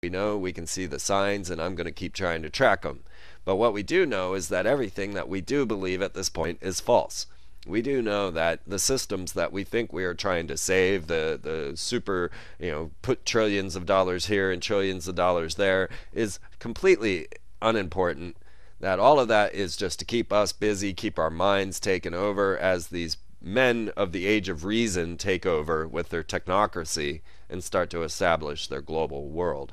We know we can see the signs, and I'm going to keep trying to track them. But what we do know is that everything that we do believe at this point is false. We do know that the systems that we think we are trying to save, the super, put trillions of dollars here and trillions of dollars there, is completely unimportant. That all of that is just to keep us busy, keep our minds taken over as these men of the age of reason take over with their technocracy and start to establish their global world.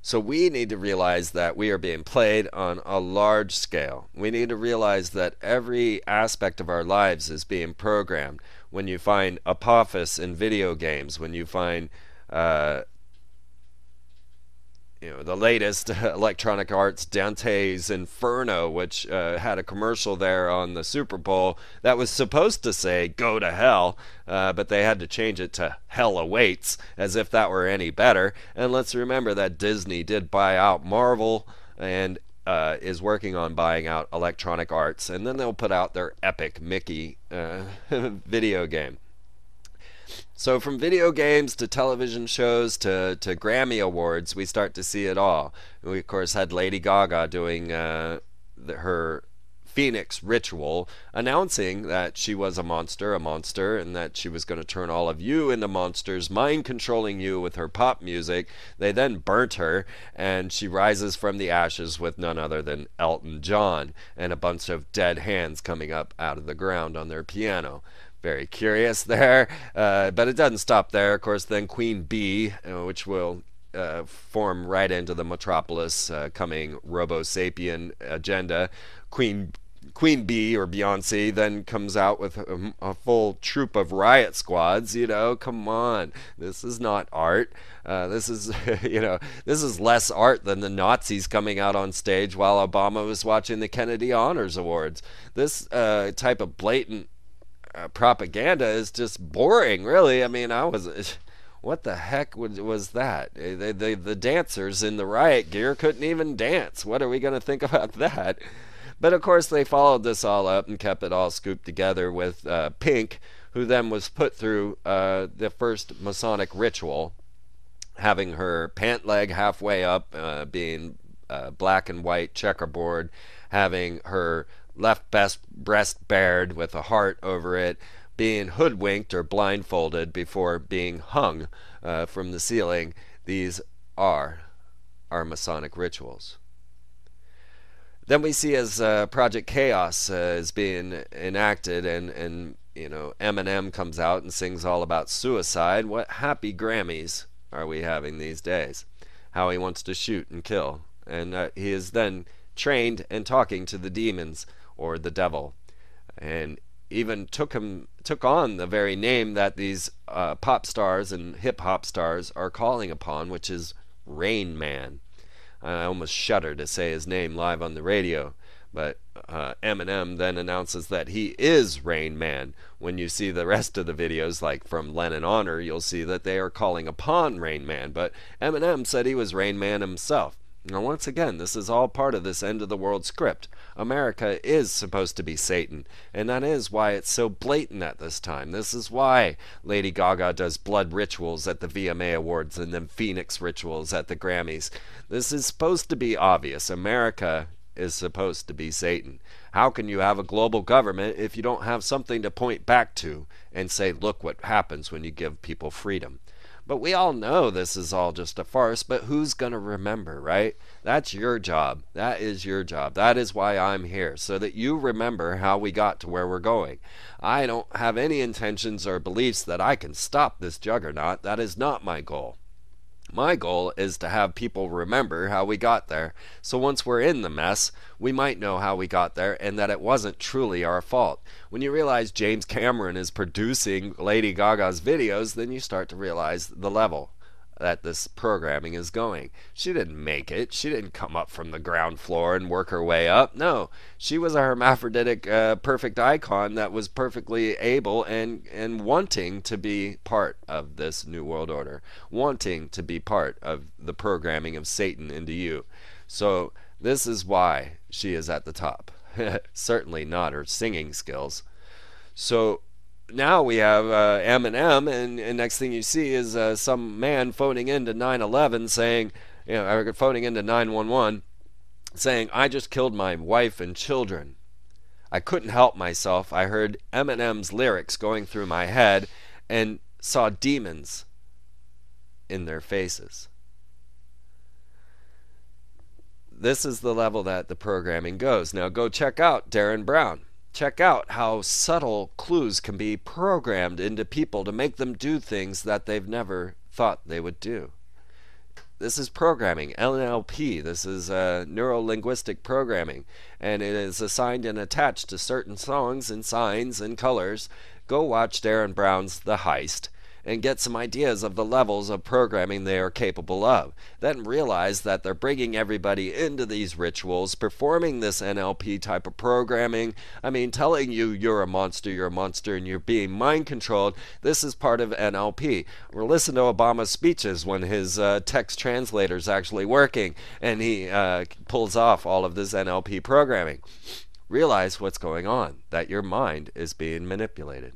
So we need to realize that we are being played on a large scale. We need to realize that every aspect of our lives is being programmed. When you find Apophis in video games, when you find the latest Electronic Arts Dante's Inferno, which had a commercial there on the Super Bowl that was supposed to say "Go to hell," but they had to change it to "Hell awaits," as if that were any better. And let's remember that Disney did buy out Marvel and is working on buying out Electronic Arts, and then they'll put out their epic Mickey video game. So from video games to television shows to Grammy Awards, we start to see it all. We, of course, had Lady Gaga doing her Phoenix ritual, announcing that she was a monster, and that she was going to turn all of you into monsters, mind-controlling you with her pop music. They then burnt her, and she rises from the ashes with none other than Elton John and a bunch of dead hands coming up out of the ground on their piano. Very curious there, but it doesn't stop there. Of course, then Queen Bee, which will form right into the Metropolis coming Robo-Sapien agenda. Queen Bee, or Beyonce, then comes out with a full troop of riot squads. Come on, this is not art. This is this is less art than the Nazis coming out on stage while Obama was watching the Kennedy Honors Awards. This type of blatant propaganda is just boring, really. I mean, what the heck was that? The dancers in the riot gear couldn't even dance. What are we going to think about that? But of course, they followed this all up and kept it all scooped together with Pink, who then was put through the first Masonic ritual, having her pant leg halfway up, being black and white checkerboard, having her left breast bared with a heart over it, being hoodwinked or blindfolded before being hung from the ceiling. These are our Masonic rituals. Then we see as Project Chaos is being enacted, and Eminem comes out and sings all about suicide. What happy Grammys are we having these days? How he wants to shoot and kill, and he is then trained and talking to the demons or the devil, and even took on the very name that these pop stars and hip hop stars are calling upon, which is Rain Man. I almost shudder to say his name live on the radio, but Eminem then announces that he is Rain Man. When you see the rest of the videos, like from Lennon Honor, you'll see that they are calling upon Rain Man, but Eminem said he was Rain Man himself. Now, once again, this is all part of this end of the world script. America is supposed to be Satan, and that is why it's so blatant at this time. This is why Lady Gaga does blood rituals at the VMA Awards and then Phoenix rituals at the Grammys. This is supposed to be obvious. America is supposed to be Satan. How can you have a global government if you don't have something to point back to and say, look what happens when you give people freedom? But we all know this is all just a farce, but who's going to remember, right? That's your job. That is your job. That is why I'm here, so that you remember how we got to where we're going. I don't have any intentions or beliefs that I can stop this juggernaut. That is not my goal. My goal is to have people remember how we got there, so once we're in the mess, we might know how we got there and that it wasn't truly our fault. When you realize James Cameron is producing Lady Gaga's videos, then you start to realize the level that this programming is going. She didn't make it. She didn't come up from the ground floor and work her way up. No, she was a hermaphroditic perfect icon that was perfectly able and wanting to be part of this New World Order, wanting to be part of the programming of Satan into you. So this is why she is at the top. Certainly not her singing skills. So now we have Eminem, and next thing you see is some man phoning into 911 saying, or phoning into 911 saying, I just killed my wife and children. I couldn't help myself. I heard Eminem's lyrics going through my head and saw demons in their faces. This is the level that the programming goes. Now go check out Darren Brown. Check out how subtle clues can be programmed into people to make them do things that they've never thought they would do. This is programming, NLP. This is neuro-linguistic programming, and it is assigned and attached to certain songs and signs and colors. Go watch Darren Brown's The Heist and get some ideas of the levels of programming they are capable of. Then realize that they're bringing everybody into these rituals, performing this NLP type of programming. I mean, telling you you're a monster, and you're being mind controlled. This is part of NLP. Or listen to Obama's speeches when his text translator is actually working and he pulls off all of this NLP programming. Realize what's going on, that your mind is being manipulated.